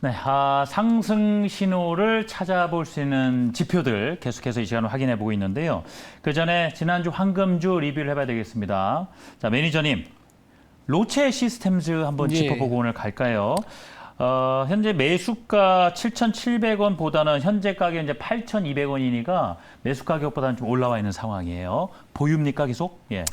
네, 상승 신호를 찾아볼 수 있는 지표들 계속해서 이 시간을 확인해 보고 있는데요. 그 전에 지난주 황금주 리뷰를 해봐야 되겠습니다. 자, 매니저님, 로체 시스템즈 한번 짚어보고 오늘 갈까요? 현재 매수가 7,700원보다는 현재 가격 이제 8,200원이니까 매수 가격보다는 좀 올라와 있는 상황이에요. 보유입니까 계속? 예.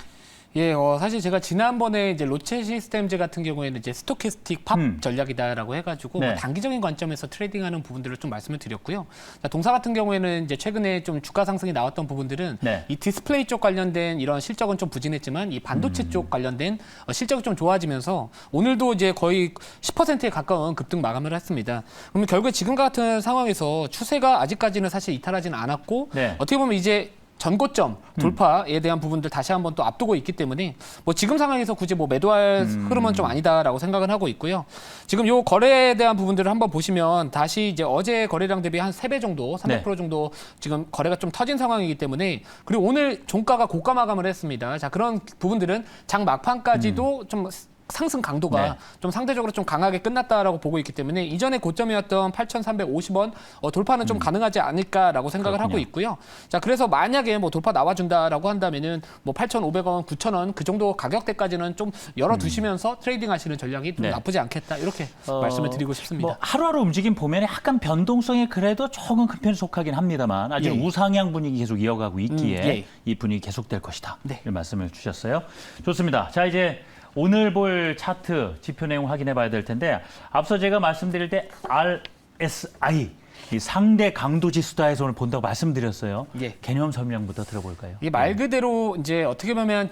예, 사실 제가 지난번에 이제 로체 시스템즈 같은 경우에는 이제 스토캐스틱 팝 전략이다라고 해가지고 네. 뭐 단기적인 관점에서 트레이딩하는 부분들을 좀 말씀을 드렸고요. 자, 동사 같은 경우에는 이제 최근에 좀 주가 상승이 나왔던 부분들은 네. 이 디스플레이 쪽 관련된 이런 실적은 좀 부진했지만 이 반도체 쪽 관련된 실적이 좀 좋아지면서 오늘도 이제 거의 10%에 가까운 급등 마감을 했습니다. 그러면 결국에 지금 같은 상황에서 추세가 아직까지는 사실 이탈하지는 않았고 네. 어떻게 보면 이제 전고점 돌파에 대한 부분들 다시 한번 또 앞두고 있기 때문에 뭐 지금 상황에서 굳이 뭐 매도할 흐름은 좀 아니다라고 생각은 하고 있고요. 지금 요 거래에 대한 부분들을 한번 보시면 다시 이제 어제 거래량 대비 한 3배 정도, 300% 정도 지금 거래가 좀 터진 상황이기 때문에 그리고 오늘 종가가 고가 마감을 했습니다. 자, 그런 부분들은 장 막판까지도 좀 상승 강도가 좀 상대적으로 좀 강하게 끝났다라고 보고 있기 때문에 이전에 고점이었던 8,350원 돌파는 좀 가능하지 않을까라고 생각을 하고 있고요. 자, 그래서 만약에 뭐 돌파 나와준다라고 한다면은 뭐 8,500원, 9,000원 그 정도 가격대까지는 좀 열어두시면서 트레이딩 하시는 전략이 좀 나쁘지 않겠다 이렇게 말씀을 드리고 싶습니다. 뭐 하루하루 움직임 보면 약간 변동성이 그래도 조금 큰 편에 속하긴 합니다만 아직 우상향 분위기 계속 이어가고 있기에 이 분위기 계속될 것이다. 이런 말씀을 주셨어요. 좋습니다. 자, 이제 오늘 볼 차트 지표 내용 확인해 봐야 될 텐데 앞서 제가 말씀드릴 때 RSI 이 상대 강도 지수다 해서 오늘 본다고 말씀드렸어요. 개념 설명부터 들어볼까요? 이게 말 그대로 이제 어떻게 보면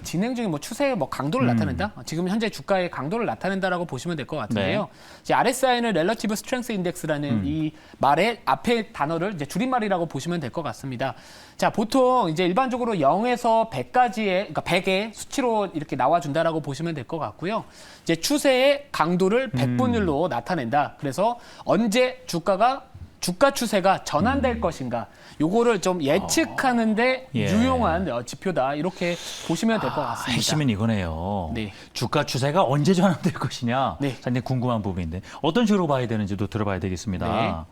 진행 중인 뭐 추세의 뭐 강도를 나타낸다. 지금 현재 주가의 강도를 나타낸다라고 보시면 될 것 같은데요. 이제 RSI는 Relative Strength Index라는 이 말의 앞에 단어를 이제 줄임말이라고 보시면 될 것 같습니다. 자, 보통 이제 일반적으로 0에서 100까지의 그러니까 100의 수치로 이렇게 나와준다라고 보시면 될 것 같고요. 이제 추세의 강도를 100분율로 나타낸다. 그래서 언제 주가 추세가 전환될 것인가 요거를 좀 예측하는데 유용한 지표다 이렇게 보시면 될 것 같습니다. 핵심은 이거네요. 주가 추세가 언제 전환될 것이냐 상당히 궁금한 부분인데 어떤 식으로 봐야 되는지도 들어봐야 되겠습니다.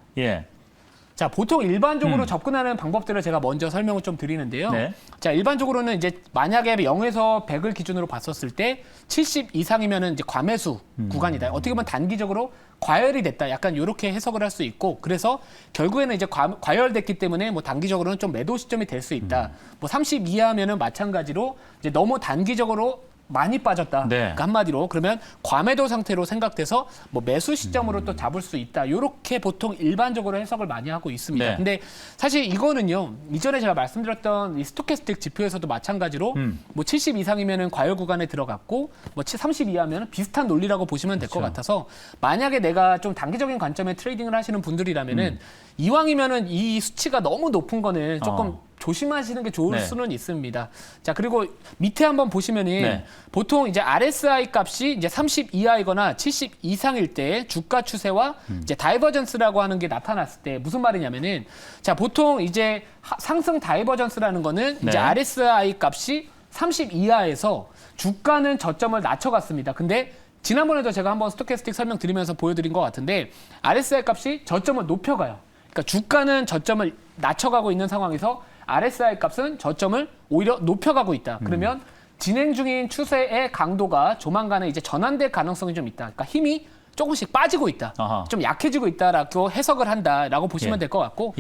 자, 보통 일반적으로 접근하는 방법들을 제가 먼저 설명을 좀 드리는데요. 자, 일반적으로는 이제 만약에 0에서 100을 기준으로 봤었을 때 70 이상이면은 이제 과매수 구간이다. 어떻게 보면 단기적으로 과열이 됐다. 약간 이렇게 해석을 할 수 있고 그래서 결국에는 이제 과열됐기 때문에 뭐 단기적으로는 좀 매도 시점이 될 수 있다. 뭐 30 이하면은 마찬가지로 이제 너무 단기적으로 많이 빠졌다. 그러니까 한마디로 그러면 과매도 상태로 생각돼서 뭐 매수 시점으로 또 잡을 수 있다. 이렇게 보통 일반적으로 해석을 많이 하고 있습니다. 근데 사실 이거는요. 이전에 제가 말씀드렸던 이 스토캐스틱 지표에서도 마찬가지로 뭐 70 이상이면은 과열 구간에 들어갔고 뭐 30 이하면은 비슷한 논리라고 보시면 될 것 같아서 만약에 내가 좀 단기적인 관점에 트레이딩을 하시는 분들이라면은 이왕이면은 이 수치가 너무 높은 거는 조금 조심하시는 게 좋을 수는 있습니다. 자, 그리고 밑에 한번 보시면은 보통 이제 RSI 값이 이제 30 이하이거나 70 이상일 때 주가 추세와 이제 다이버전스라고 하는 게 나타났을 때 무슨 말이냐면은 자, 보통 이제 상승 다이버전스라는 거는 이제 RSI 값이 30 이하에서 주가는 저점을 낮춰갔습니다. 근데 지난번에도 제가 한번 스토캐스틱 설명드리면서 보여드린 것 같은데 RSI 값이 저점을 높여가요. 그러니까 주가는 저점을 낮춰가고 있는 상황에서 RSI 값은 저점을 오히려 높여가고 있다. 그러면 진행 중인 추세의 강도가 조만간에 이제 전환될 가능성이 좀 있다. 그러니까 힘이 조금씩 빠지고 있다. 좀 약해지고 있다라고 해석을 한다라고 보시면 될 것 같고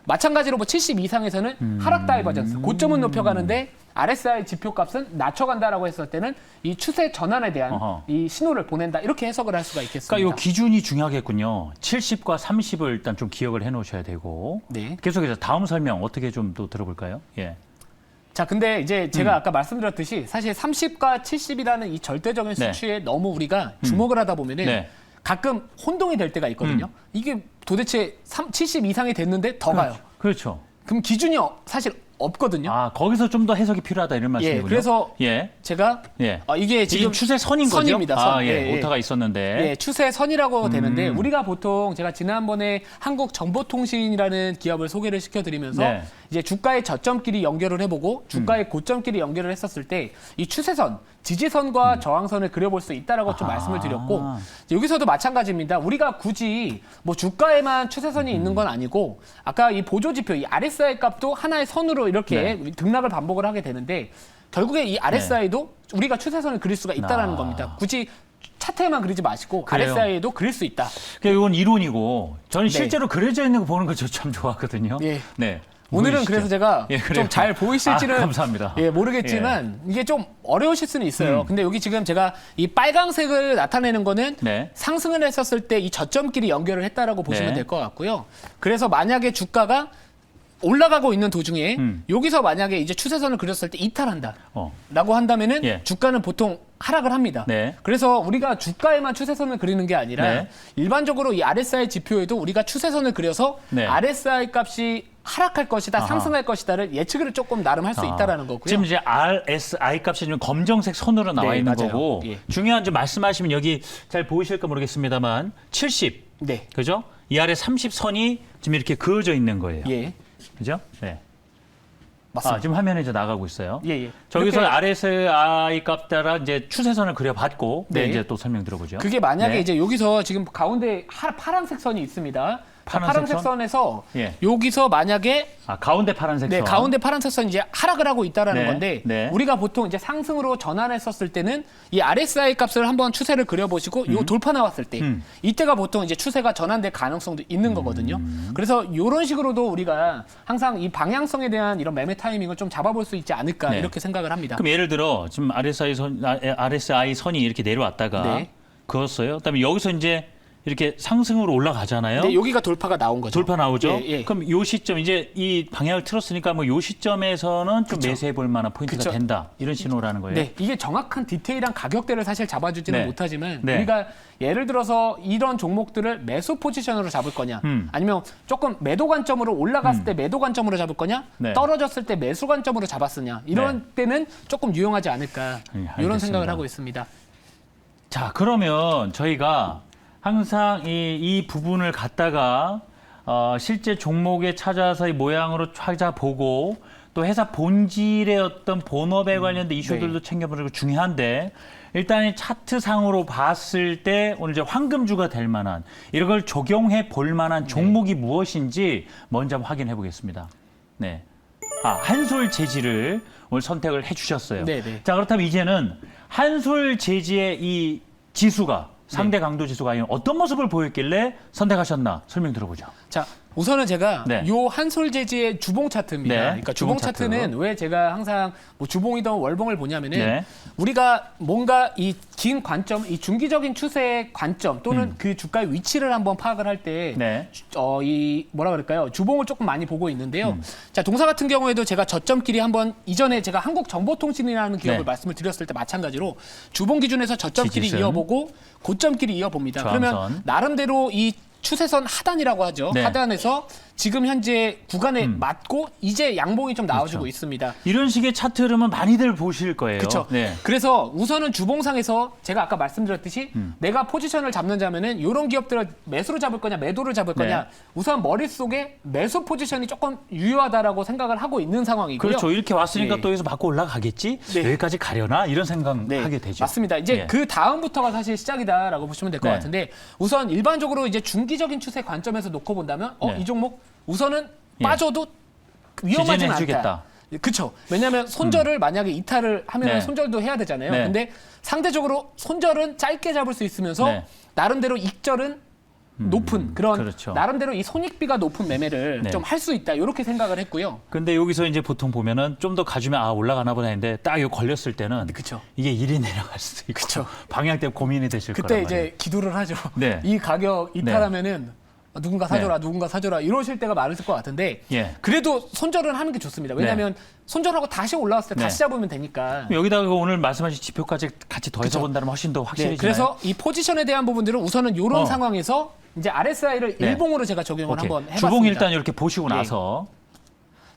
마찬가지로 뭐 70 이상에서는 하락 다이버전스, 고점은 높여가는데 RSI 지표값은 낮춰간다라고 했을 때는 이 추세 전환에 대한 이 신호를 보낸다. 이렇게 해석을 할 수가 있겠습니다. 그러니까 이 기준이 중요하겠군요. 70과 30을 일단 좀 기억을 해놓으셔야 되고 계속해서 다음 설명 어떻게 좀 또 들어볼까요? 자, 근데 이제 제가 아까 말씀드렸듯이 사실 30과 70이라는 이 절대적인 수치에 너무 우리가 주목을 하다 보면은 가끔 혼동이 될 때가 있거든요. 이게 도대체 70 이상이 됐는데 더 가요. 그렇죠. 그럼 기준이 사실 없거든요. 거기서 좀 더 해석이 필요하다 이런 말씀이군요. 그래서 제가 이게 지금 추세선인 거죠? 선입니다. 오타가 있었는데. 추세선이라고 되는데 우리가 보통 제가 지난번에 한국정보통신이라는 기업을 소개를 시켜드리면서 이제 주가의 저점끼리 연결을 해보고 주가의 고점끼리 연결을 했었을 때 이 추세선, 지지선과 저항선을 그려볼 수 있다라고 좀 말씀을 드렸고 여기서도 마찬가지입니다. 우리가 굳이 뭐 주가에만 추세선이 있는 건 아니고 아까 이 보조지표, 이 RSI 값도 하나의 선으로 이렇게 등락을 반복을 하게 되는데 결국에 이 RSI도 우리가 추세선을 그릴 수가 있다라는 겁니다. 굳이 차트에만 그리지 마시고 그래요. RSI에도 그릴 수 있다. 그러니까 이건 이론이고 저는 실제로 그려져 있는 거 보는 거 저 참 좋아하거든요. 예. 네. 오늘은 보이시죠? 그래서 제가 예, 그래요. 좀 잘 보이실지는 감사합니다. 예, 모르겠지만 이게 좀 어려우실 수는 있어요. 근데 여기 지금 제가 이 빨강색을 나타내는 거는 네. 상승을 했었을 때 이 저점끼리 연결을 했다라고 보시면 네. 될 것 같고요. 그래서 만약에 주가가 올라가고 있는 도중에 여기서 만약에 이제 추세선을 그렸을 때 이탈한다. 라고 한다면은 예. 주가는 보통 하락을 합니다. 네. 그래서 우리가 주가에만 추세선을 그리는 게 아니라 네. 일반적으로 이 RSI 지표에도 우리가 추세선을 그려서 네. RSI 값이 하락할 것이다, 상승할 것이다를 예측을 조금 나름 할 수 있다라는 거고요. 지금 이제 RSI 값이 지금 검정색 선으로 나와 네, 있는 맞아요. 거고 예. 중요한 점 말씀하시면 여기 잘 보이실까 모르겠습니다,만 70, 네. 그죠? 이 아래 30선이 지금 이렇게 그어져 있는 거예요. 예. 그죠? 네. 맞습니다. 지금 화면에 이제 나가고 있어요. 예, 예. 저기서 이렇게 RSI 값 따라 이제 추세선을 그려봤고, 네, 네. 이제 또 설명 들어보죠. 그게 만약에 네. 이제 여기서 지금 가운데 파란색 선이 있습니다. 파란색 선에서 예. 여기서 만약에 가운데 파란색 네, 선. 가운데 파란색 선이 이제 하락을 하고 있다라는 네, 건데 네. 우리가 보통 이제 상승으로 전환했었을 때는 이 RSI 값을 한번 추세를 그려보시고 요 돌파 나왔을 때 이때가 보통 이제 추세가 전환될 가능성도 있는 거거든요. 그래서 이런 식으로도 우리가 항상 이 방향성에 대한 이런 매매 타이밍을 좀 잡아볼 수 있지 않을까 네. 이렇게 생각을 합니다. 그럼 예를 들어 지금 RSI 선이 이렇게 내려왔다가 네. 그었어요. 그다음에 여기서 이제 이렇게 상승으로 올라가잖아요. 근데 여기가 돌파가 나온 거죠. 돌파 나오죠. 예, 예. 그럼 요 시점 이제 이 방향을 틀었으니까 뭐 요 시점에서는 좀 그쵸. 매수해 볼 만한 포인트가 그쵸. 된다. 이런 신호라는 거예요. 네, 이게 정확한 디테일한 가격대를 사실 잡아주지는 네. 못하지만 네. 우리가 예를 들어서 이런 종목들을 매수 포지션으로 잡을 거냐 아니면 조금 매도 관점으로 올라갔을 때 매도 관점으로 잡을 거냐 네. 떨어졌을 때 매수 관점으로 잡았으냐 이런 때는 조금 유용하지 않을까 이런 알겠습니다. 생각을 하고 있습니다. 자, 그러면 저희가 항상 이 부분을 갖다가 실제 종목에 찾아서 이 모양으로 찾아보고 또 회사 본질의 어떤 본업에 관련된 이슈들도 네. 챙겨보는 게 중요한데 일단 이 차트상으로 봤을 때 오늘 이제 황금주가 될 만한 이런 걸 적용해 볼 만한 종목이 무엇인지 먼저 한번 확인해 보겠습니다. 네. 한솔 재지를 오늘 선택을 해 주셨어요. 네, 네. 자, 그렇다면 이제는 한솔 재지의 이 지수가 상대 강도 지수가 어떤 모습을 보였길래 선택하셨나 설명 들어보죠. 자, 우선은 제가 네. 요 한솔재지의 주봉 차트입니다. 네, 그러니까 주봉 주봉 차트. 차트는 왜 제가 항상 뭐 주봉이든 월봉을 보냐면은 네. 우리가 뭔가 이 긴 관점, 이 중기적인 추세의 관점 또는 그 주가의 위치를 한번 파악을 할 때 네. 이 뭐라 그럴까요? 주봉을 조금 많이 보고 있는데요. 자, 동사 같은 경우에도 제가 저점끼리 한번 이전에 제가 한국정보통신이라는 기업을 네. 말씀을 드렸을 때 마찬가지로 주봉 기준에서 저점끼리 지지선. 이어보고 고점끼리 이어봅니다. 저항선. 그러면 나름대로 이 추세선 하단이라고 하죠. 네. 하단에서 지금 현재 구간에 맞고 이제 양봉이 좀 나와주고 그렇죠. 있습니다. 이런 식의 차트 흐름은 많이들 보실 거예요. 그렇죠. 네. 그래서 우선은 주봉상에서 제가 아까 말씀드렸듯이 내가 포지션을 잡는 자면은 이런 기업들을 매수로 잡을 거냐 매도를 잡을 거냐 네. 우선 머릿속에 매수 포지션이 조금 유효하다라고 생각을 하고 있는 상황이고요. 그렇죠. 이렇게 왔으니까 예. 또 여기서 받고 올라가겠지? 네. 여기까지 가려나? 이런 생각하게 되죠. 맞습니다. 이제 예. 그 다음부터가 사실 시작이다라고 보시면 될 것 네. 같은데 우선 일반적으로 이제 중기적인 추세 관점에서 놓고 본다면 네. 이 종목 우선은 예. 빠져도 위험하진 지지는 않다. 해주겠다. 그렇죠. 왜냐하면 손절을 만약에 이탈을 하면 네. 손절도 해야 되잖아요. 네. 근데 상대적으로 손절은 짧게 잡을 수 있으면서 네. 나름대로 익절은 높은 그런 그렇죠. 나름대로 이 손익비가 높은 매매를 네. 좀 할 수 있다 이렇게 생각을 했고요. 근데 여기서 이제 보통 보면은 좀 더 가주면 올라가나 보다 했는데 딱 이거 걸렸을 때는 그쵸. 이게 일이 내려갈 수도 있고 그쵸. 방향 때문에 고민이 되실 그때 거란 이제 말이에요. 기도를 하죠. 네. 이 가격 이탈하면은 누군가 사줘라, 누군가 사줘라 이러실 때가 많을 것 같은데 예. 그래도 손절은 하는 게 좋습니다. 왜냐하면 손절하고 다시 올라왔을 때 네. 다시 잡으면 되니까. 여기다가 오늘 말씀하신 지표까지 같이 더해서 그쵸. 본다면 훨씬 더 확실해지나요? 그래서 이 포지션에 대한 부분들은 우선은 이런 상황에서 이제 RSI를 네. 일봉으로 제가 적용을 오케이. 한번 해봤습니다. 주봉 일단 이렇게 보시고 예. 나서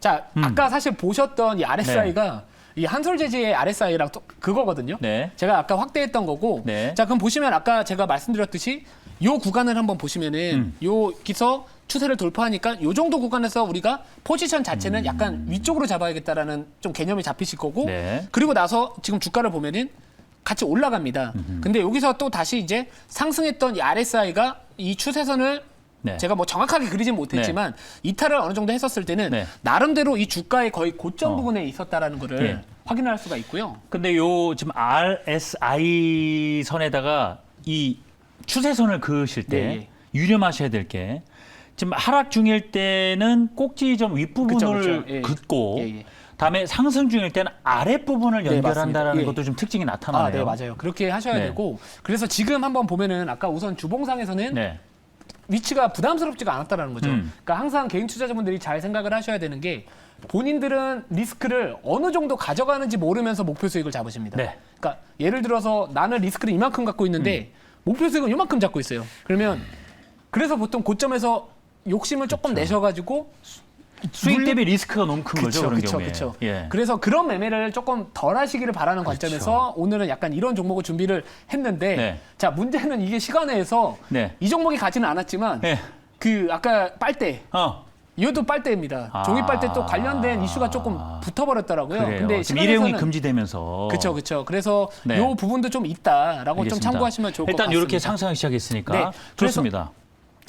자, 아까 사실 보셨던 이 RSI가 이 한솔재지의 RSI랑 또 그거거든요. 네. 제가 아까 확대했던 거고. 네. 자, 그럼 보시면 아까 제가 말씀드렸듯이 요 구간을 한번 보시면은 여기서 추세를 돌파하니까 요 정도 구간에서 우리가 포지션 자체는 약간 위쪽으로 잡아야겠다라는 좀 개념이 잡히실 거고 네. 그리고 나서 지금 주가를 보면은 같이 올라갑니다. 근데 여기서 또 다시 이제 상승했던 이 RSI가 이 추세선을 네. 제가 뭐 정확하게 그리진 못했지만 이탈을 어느 정도 했었을 때는 네. 나름대로 이 주가의 거의 고점 부분에 있었다라는 거를 예. 확인할 수가 있고요. 근데 요 지금 RSI 선에다가 이 추세선을 그으실 때 네, 예. 유념하셔야 될 게 지금 하락 중일 때는 꼭지점 윗부분을 그쵸, 그쵸. 예. 긋고 예, 예. 다음에 상승 중일 때는 아랫부분을 네, 연결한다라는 맞습니다. 예. 것도 좀 특징이 나타나네요. 네, 맞아요. 그렇게 하셔야 네. 되고 그래서 지금 한번 보면은 아까 우선 주봉상에서는 네. 위치가 부담스럽지가 않았다라는 거죠. 그러니까 항상 개인 투자자분들이 잘 생각을 하셔야 되는 게 본인들은 리스크를 어느 정도 가져가는지 모르면서 목표 수익을 잡으십니다. 네. 그러니까 예를 들어서 나는 리스크를 이만큼 갖고 있는데 목표 수익은 이만큼 잡고 있어요. 그러면 그래서 보통 고점에서 욕심을 조금 내셔가지고 수익 대비 리스크가 너무 큰 거죠, 그런 경우에. 그렇죠. 예. 그래서 그런 매매를 조금 덜 하시기를 바라는 관점에서 오늘은 약간 이런 종목을 준비를 했는데 네. 자 문제는 이게 시간에서 네. 이 종목이 가지는 않았지만 네. 그 아까 빨대 이것도 빨대입니다. 아. 종이 빨대 또 관련된 이슈가 조금 붙어버렸더라고요. 그래요. 근데 지금 일회용이 시간에서는- 금지되면서. 그렇죠. 그래서 네. 요 부분도 좀 있다라고 좀 알겠습니다. 참고하시면 좋을 것 같습니다. 일단 이렇게 상승하기 시작했으니까 네. 그래서 좋습니다.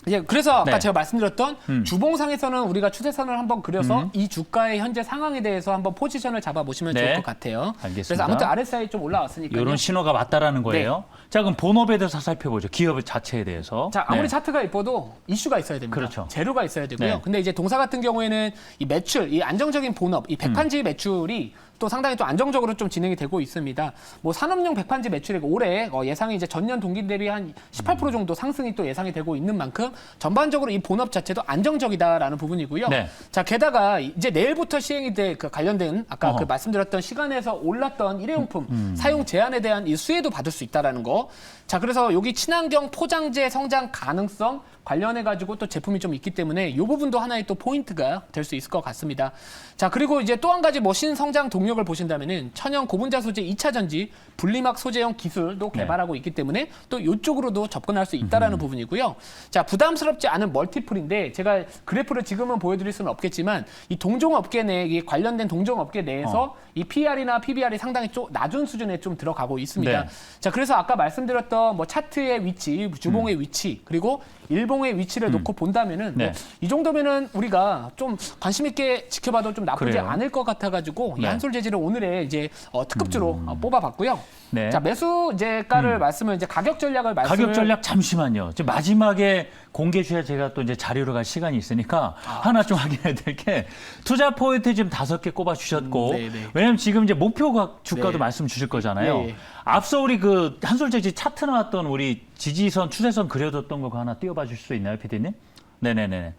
예, 그래서 아까 네. 제가 말씀드렸던 주봉상에서는 우리가 추세선을 한번 그려서 이 주가의 현재 상황에 대해서 한번 포지션을 잡아보시면 네. 좋을 것 같아요. 알겠습니다. 그래서 아무튼 RSI 좀 올라왔으니까요. 이런 신호가 맞다라는 거예요. 자, 그럼 본업에 대해서 살펴보죠. 기업 자체에 대해서. 자, 아무리 네. 차트가 예뻐도 이슈가 있어야 됩니다. 그렇죠. 재료가 있어야 되고요. 네. 근데 이제 동사 같은 경우에는 이 매출, 이 안정적인 본업, 이 백판지 매출이 또 상당히 또 안정적으로 좀 진행이 되고 있습니다. 뭐 산업용 백판지 매출이 올해 예상이 이제 전년 동기 대비 한 18% 정도 상승이 또 예상이 되고 있는 만큼 전반적으로 이 본업 자체도 안정적이다라는 부분이고요. 네. 자, 게다가 이제 내일부터 시행이 될 그 관련된 아까 어허. 그 말씀드렸던 시간에서 올랐던 일회용품 사용 제한에 대한 이 수혜도 받을 수 있다라는 거. 자, 그래서 여기 친환경 포장재 성장 가능성 관련해 가지고 또 제품이 좀 있기 때문에 이 부분도 하나의 또 포인트가 될 수 있을 것 같습니다. 자, 그리고 이제 또 한 가지 뭐 신성장 동력을 보신다면은 천연 고분자 소재 2차 전지 분리막 소재형 기술도 개발하고 있기 때문에 또 이쪽으로도 접근할 수 있다라는 부분이고요. 자, 부담스럽지 않은 멀티플인데 제가 그래프를 지금은 보여드릴 수는 없겠지만 이 동종업계 내 이 관련된 동종업계 내에서 이 PR이나 PBR이 상당히 좀 낮은 수준에 좀 들어가고 있습니다. 네. 자, 그래서 아까 말씀드렸던 뭐 차트의 위치, 주봉의 위치, 그리고 일봉의 위치를 놓고 본다면은 네. 뭐 이 정도면은 우리가 좀 관심 있게 지켜봐도 좀 나쁘지 그래요. 않을 것 같아가지고 이 네. 한솔 재질을 오늘의 이제 특급주로 뽑아봤고요. 네. 자, 매수 이제가를 말씀을 이제 가격 전략을 말씀을 가격 전략 잠시만요. 지금 마지막에 공개 주야 제가 또 이제 자료로 갈 시간이 있으니까 하나 좀 확인해야 될 게 투자 포인트 지금 5개 꼽아 주셨고 네네. 왜냐면 지금 이제 목표 주가도 네. 말씀 주실 거잖아요. 네. 앞서 우리 그 한솔재지 차트 나왔던 우리 지지선 추세선 그려뒀던 거 하나 띄워봐 주실 수 있나요, PD님? 네네네.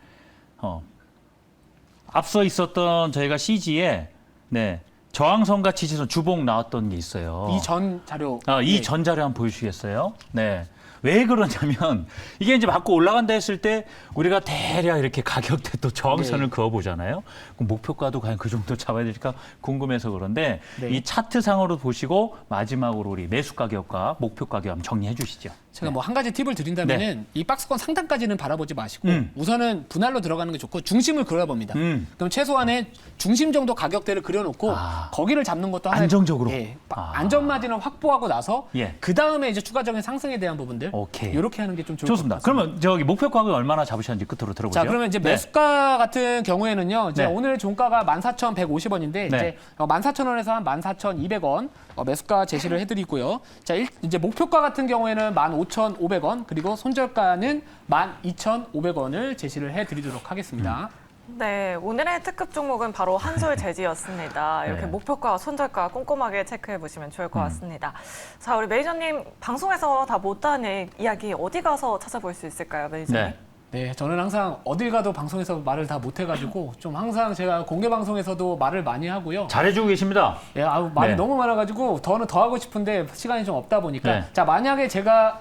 앞서 있었던 저희가 CG에 네. 저항선과 지지선 주봉 나왔던 게 있어요. 이 전 자료 이 네. 전 자료 한번 보여주시겠어요? 네. 왜 그러냐면 이게 이제 맞고 올라간다 했을 때 우리가 대략 이렇게 가격대 또 저항선을 네. 그어보잖아요. 그럼 목표가도 과연 그 정도 잡아야 될까 궁금해서 그런데 네. 이 차트상으로 보시고 마지막으로 우리 매수 가격과 목표 가격 한번 정리해 주시죠. 제가 뭐 한 가지 팁을 드린다면은 이 박스권 상단까지는 바라보지 마시고 음. 우선은 분할로 들어가는 게 좋고 중심을 그려봅니다. 음. 그럼 최소한의 중심 정도 가격대를 그려놓고 거기를 잡는 것도 하나의 안정적으로? 예, 안전 마진을 확보하고 나서 예. 그 다음에 이제 추가적인 상승에 대한 부분들 오케이. 이렇게 하는 게 좀 좋을 좋습니다. 것 같습니다. 그러면 저기 목표 가격 얼마나 잡으셨는지 끝으로 들어보죠. 자, 그러면 이제 네. 매수가 같은 경우에는요. 이제 네. 오늘 종가가 14,150원인데 네. 이제 14,000원에서 한 14,200원 매수가 제시를 해드리고요. 자, 이제 목표가 같은 경우에는 15,500원 그리고 손절가는 12,500원을 제시를 해드리도록 하겠습니다. 네, 오늘의 특급 종목은 바로 한솔 재지였습니다. 이렇게 네. 목표가, 손절가 꼼꼼하게 체크해 보시면 좋을 것 같습니다. 자, 우리 매니저님 방송에서 다 못하는 이야기 어디 가서 찾아볼 수 있을까요, 매니저님? 네. 네, 저는 항상 어딜 가도 방송에서 말을 다 못해가지고 좀 항상 제가 공개 방송에서도 말을 많이 하고요. 잘해주고 계십니다. 예, 말이 네. 너무 많아가지고 더는 더 하고 싶은데 시간이 좀 없다 보니까 네. 자, 만약에 제가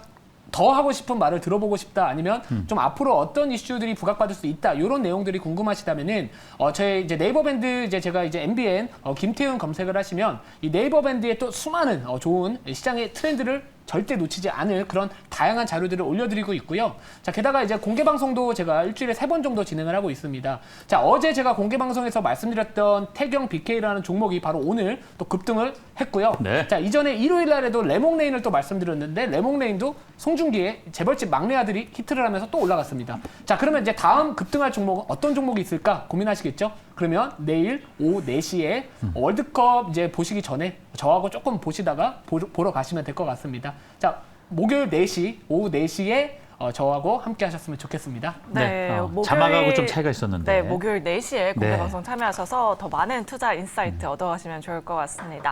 더 하고 싶은 말을 들어보고 싶다 아니면 좀 앞으로 어떤 이슈들이 부각받을 수 있다 이런 내용들이 궁금하시다면은 저희 이제 네이버 밴드 제가 이제 MBN 김태훈 검색을 하시면 이 네이버 밴드에 또 수많은 좋은 시장의 트렌드를 절대 놓치지 않을 그런 다양한 자료들을 올려드리고 있고요. 자, 게다가 이제 공개 방송도 제가 일주일에 3번 정도 진행을 하고 있습니다. 자, 어제 제가 공개 방송에서 말씀드렸던 태경 BK라는 종목이 바로 오늘 또 급등을 했고요. 네. 자, 이전에 일요일 날에도 레몽레인을 또 말씀드렸는데 레몽레인도 송중기의 재벌집 막내 아들이 히트를 하면서 또 올라갔습니다. 자, 그러면 이제 다음 급등할 종목은 어떤 종목이 있을까 고민하시겠죠? 그러면 내일 오후 4시에 월드컵 이제 보시기 전에 저하고 조금 보시다가 보러 가시면 될 것 같습니다. 자, 목요일 4시, 오후 4시에 저하고 함께 하셨으면 좋겠습니다. 네, 자막하고 좀 차이가 있었는데. 네, 목요일 4시에 공개 네. 방송 참여하셔서 더 많은 투자 인사이트 얻어가시면 좋을 것 같습니다.